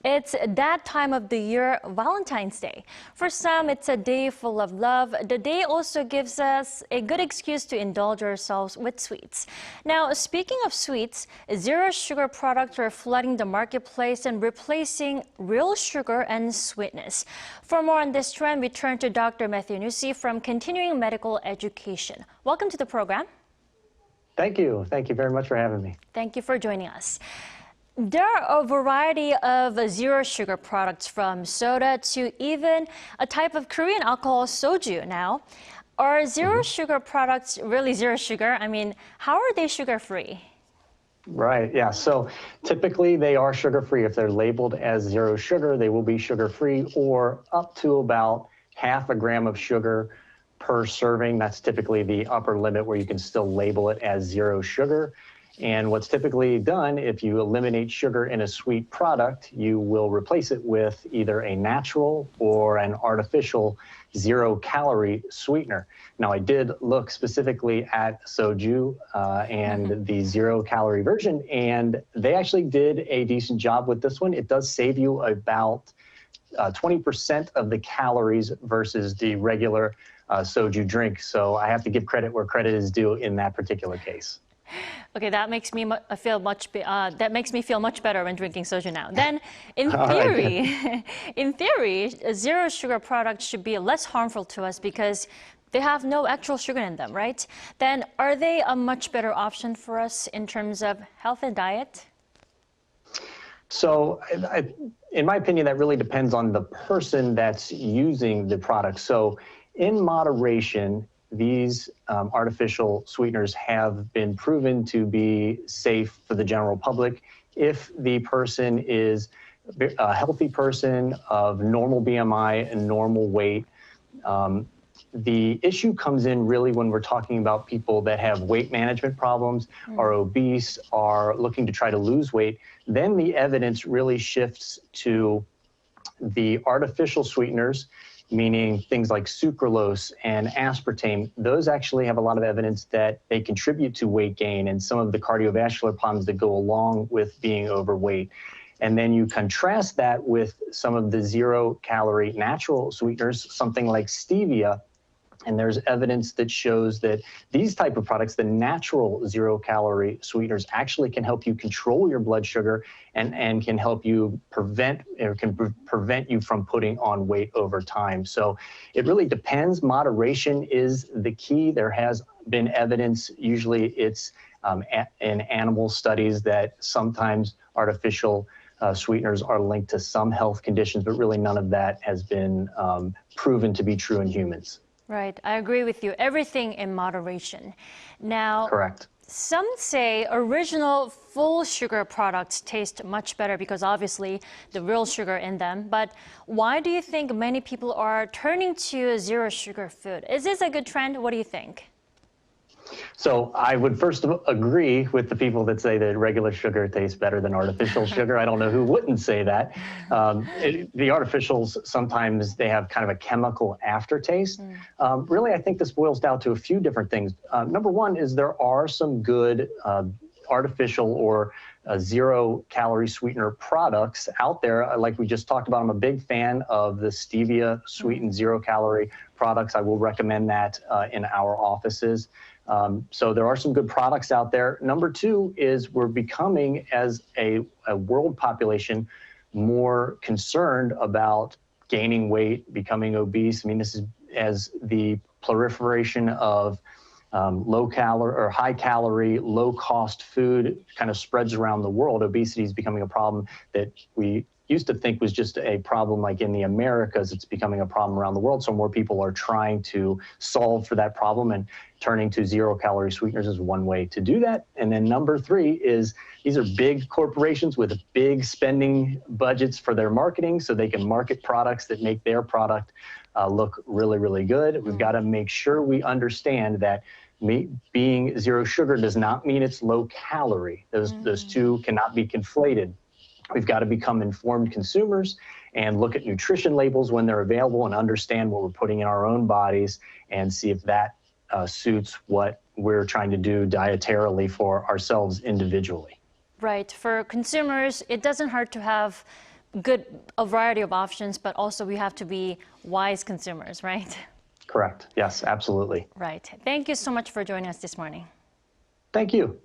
It's that time of the year, Valentine's Day. For some, it's a day full of love. The day also gives us a good excuse to indulge ourselves with sweets. Now, speaking of sweets, zero sugar products are flooding the marketplace and replacing real sugar and sweetness. For more on this trend, we turn to Dr. Nuesse from Continuing Medical Education. Welcome to the program. Thank you. Thank you very much for having me. Thank you for joining us. There are a variety of zero sugar products, from soda to even a type of Korean alcohol, soju. Now, are zero sugar products really zero sugar? I mean, how are they sugar-free? Right, yeah. So typically they are sugar-free. If they're labeled as zero sugar, they will be sugar-free, or up to about half a gram of sugar per serving. That's typically the upper limit where you can still label it as zero sugar. And what's typically done, if you eliminate sugar in a sweet product, you will replace it with either a natural or an artificial zero-calorie sweetener. Now, I did look specifically at soju and the zero-calorie version, and they actually did a decent job with this one. It does save you about 20% of the calories versus the regular soju drink. So I have to give credit where credit is due in that particular case. Okay, that makes me feel much better when drinking soju now. Then, in theory, zero sugar products should be less harmful to us because they have no actual sugar in them, right? Then, are they a much better option for us in terms of health and diet? So, in my opinion, that really depends on the person that's using the product. So, in moderation, these artificial sweeteners have been proven to be safe for the general public if the person is a healthy person of normal BMI and normal weight. The issue comes in really when we're talking about people that have weight management problems, are obese, are looking to try to lose weight. Then the evidence really shifts to the artificial sweeteners, meaning things like sucralose and aspartame. Those actually have a lot of evidence that they contribute to weight gain and some of the cardiovascular problems that go along with being overweight. And then you contrast that with some of the zero-calorie natural sweeteners, something like stevia. And there's evidence that shows that these type of products, the natural zero-calorie sweeteners, actually can help you control your blood sugar and can help you prevent you from putting on weight over time. So it really depends. Moderation is the key. There has been evidence, usually it's in animal studies, that sometimes artificial sweeteners are linked to some health conditions, but really none of that has been proven to be true in humans. Right, I agree with you. Everything in moderation. Now, correct. Some say original full sugar products taste much better because obviously the real sugar in them. But why do you think many people are turning to zero sugar food? Is this a good trend? What do you think? So I would first agree with the people that say that regular sugar tastes better than artificial sugar. I don't know who wouldn't say that. The artificials, sometimes they have kind of a chemical aftertaste. Really, I think this boils down to a few different things. Number one is there are some good artificial or zero-calorie sweetener products out there. Like we just talked about, I'm a big fan of the stevia sweetened zero-calorie products. I will recommend that in our offices. So there are some good products out there. Number two is we're becoming, as a world population, more concerned about gaining weight, becoming obese. I mean, this is as the proliferation of low-calorie or high-calorie, low-cost food kind of spreads around the world. Obesity is becoming a problem that we used to think was just a problem like in the Americas. It's becoming a problem around the world. So more people are trying to solve for that problem, and turning to zero-calorie sweeteners is one way to do that. And then number three is these are big corporations with big spending budgets for their marketing, so they can market products that make their product look really, really good. We've got to make sure we understand that being zero sugar does not mean it's low calorie. Those two cannot be conflated. We've got to become informed consumers and look at nutrition labels when they're available and understand what we're putting in our own bodies and see if that suits what we're trying to do dietarily for ourselves individually. Right. For consumers, it doesn't hurt to have a variety of options, but also we have to be wise consumers, right? Correct. Yes, absolutely. Right. Thank you so much for joining us this morning. Thank you.